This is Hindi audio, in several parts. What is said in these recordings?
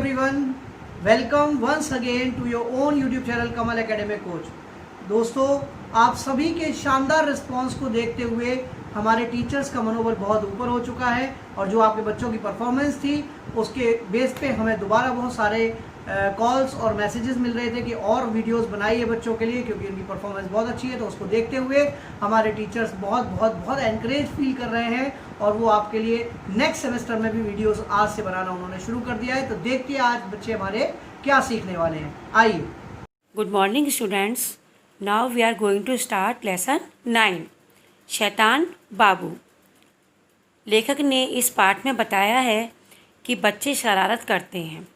everyone, welcome once again to your own YouTube channel Kamal academic coach. दोस्तों, आप सभी के शानदार रिस्पांस को देखते हुए हमारे टीचर्स का मनोबल बहुत ऊपर हो चुका है और जो आपके बच्चों की परफॉर्मेंस थी उसके बेस पे हमें दोबारा बहुत सारे कॉल्स और मैसेजेस मिल रहे थे कि और वीडियोस बनाइए बच्चों के लिए, क्योंकि उनकी परफॉर्मेंस बहुत अच्छी है। तो उसको देखते हुए हमारे टीचर्स बहुत बहुत बहुत एनकरेज फील कर रहे हैं और वो आपके लिए नेक्स्ट सेमेस्टर में भी वीडियोस आज से बनाना उन्होंने शुरू कर दिया है। तो देखिए आज बच्चे हमारे क्या सीखने वाले हैं, आइए। Good morning students, now we are going to start lesson 9 Shaitan बाबू। लेखक ने इस पाठ में बताया है कि बच्चे शरारत करते हैं,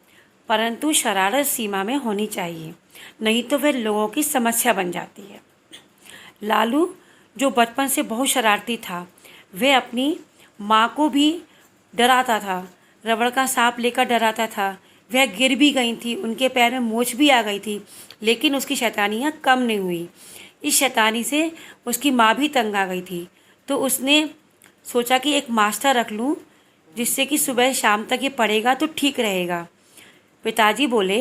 परंतु शरारत सीमा में होनी चाहिए, नहीं तो वे लोगों की समस्या बन जाती है। लालू जो बचपन से बहुत शरारती था, वह अपनी माँ को भी डराता था, रबड़ का सांप लेकर डराता था। वह गिर भी गई थी, उनके पैर में मोच भी आ गई थी, लेकिन उसकी शैतानियाँ कम नहीं हुई। इस शैतानी से उसकी माँ भी तंग आ गई थी, तो उसने सोचा कि एक मास्टर रख लूँ जिससे कि सुबह शाम तक ये पढ़ेगा तो ठीक रहेगा। पिताजी बोले,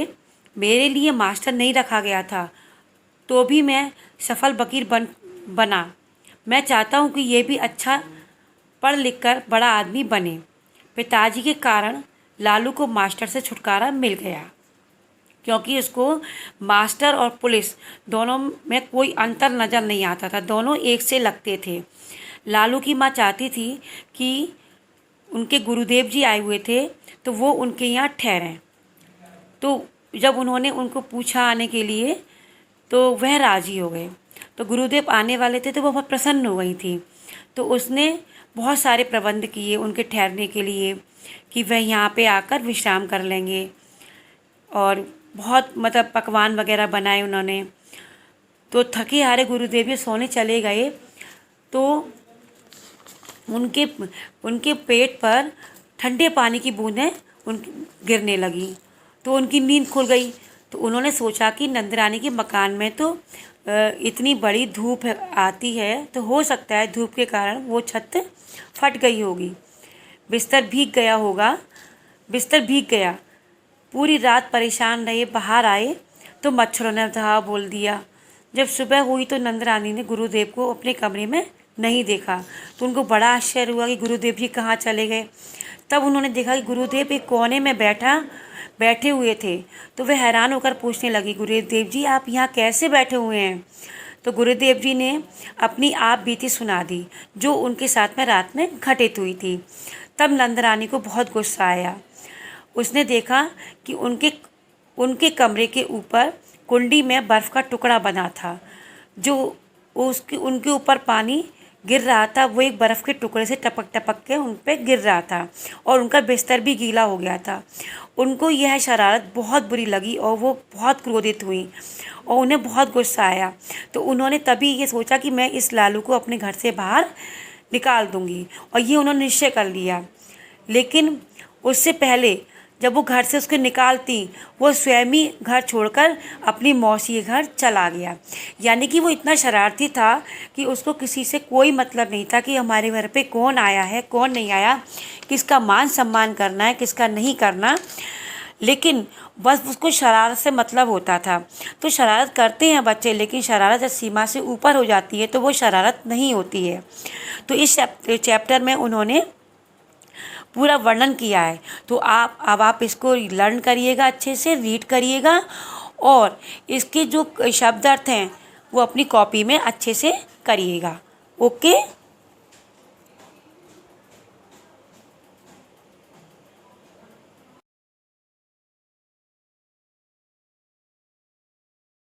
मेरे लिए मास्टर नहीं रखा गया था तो भी मैं सफल वकील बना। मैं चाहता हूँ कि ये भी अच्छा पढ़ लिख कर बड़ा आदमी बने। पिताजी के कारण लालू को मास्टर से छुटकारा मिल गया, क्योंकि उसको मास्टर और पुलिस दोनों में कोई अंतर नज़र नहीं आता था, दोनों एक से लगते थे। लालू की माँ चाहती थी कि उनके गुरुदेव जी आए हुए थे तो वो उनके यहाँ ठहरें, तो जब उन्होंने उनको पूछा आने के लिए तो वह राज़ी हो गए। तो गुरुदेव आने वाले थे तो वो बहुत प्रसन्न हो गई थी। तो उसने बहुत सारे प्रबंध किए उनके ठहरने के लिए कि वह यहाँ पे आकर विश्राम कर लेंगे, और बहुत पकवान वगैरह बनाए उन्होंने। तो थके हारे गुरुदेव ये सोने चले गए तो उनके पेट पर ठंडे पानी की बूंदें गिरने लगी, तो उनकी नींद खुल गई। तो उन्होंने सोचा कि नंदरानी के मकान में तो इतनी बड़ी धूप आती है, तो हो सकता है धूप के कारण वो छत फट गई होगी, बिस्तर भीग गया होगा। बिस्तर भीग गया, पूरी रात परेशान रहे। बाहर आए तो मच्छरों ने धावा बोल दिया। जब सुबह हुई तो नंदरानी ने गुरुदेव को अपने कमरे में नहीं देखा, तो उनको बड़ा आश्चर्य हुआ कि गुरुदेव जी कहाँ चले गए। तब उन्होंने देखा कि गुरुदेव एक कोने में बैठे हुए थे। तो वे हैरान होकर पूछने लगी, गुरुदेव जी आप यहाँ कैसे बैठे हुए हैं? तो गुरुदेव जी ने अपनी आप बीती सुना दी जो उनके साथ में रात में घटित हुई थी। तब नंदरानी को बहुत गुस्सा आया। उसने देखा कि उनके कमरे के ऊपर कुंडी में बर्फ़ का टुकड़ा बना था, जो उनके ऊपर पानी गिर रहा था, वो एक बर्फ़ के टुकड़े से टपक टपक के उन पर गिर रहा था, और उनका बिस्तर भी गीला हो गया था। उनको यह शरारत बहुत बुरी लगी और वो बहुत क्रोधित हुई और उन्हें बहुत गुस्सा आया। तो उन्होंने तभी ये सोचा कि मैं इस लालू को अपने घर से बाहर निकाल दूँगी, और ये उन्होंने निश्चय कर लिया। लेकिन उससे पहले जब वो घर से उसको निकालती, वो स्वयं ही घर छोड़कर अपनी मौसी के घर चला गया। यानी कि वो इतना शरारती था कि उसको किसी से कोई मतलब नहीं था कि हमारे घर पे कौन आया है कौन नहीं आया, किसका मान सम्मान करना है किसका नहीं करना, लेकिन बस उसको शरारत से मतलब होता था। तो शरारत करते हैं बच्चे, लेकिन शरारत जब सीमा से ऊपर हो जाती है तो वो शरारत नहीं होती है। तो इस चैप्टर में उन्होंने पूरा वर्णन किया है। तो अब आप इसको लर्न करिएगा, अच्छे से रीड करिएगा, और इसके जो शब्द अर्थ हैं वो अपनी कॉपी में अच्छे से करिएगा। ओके।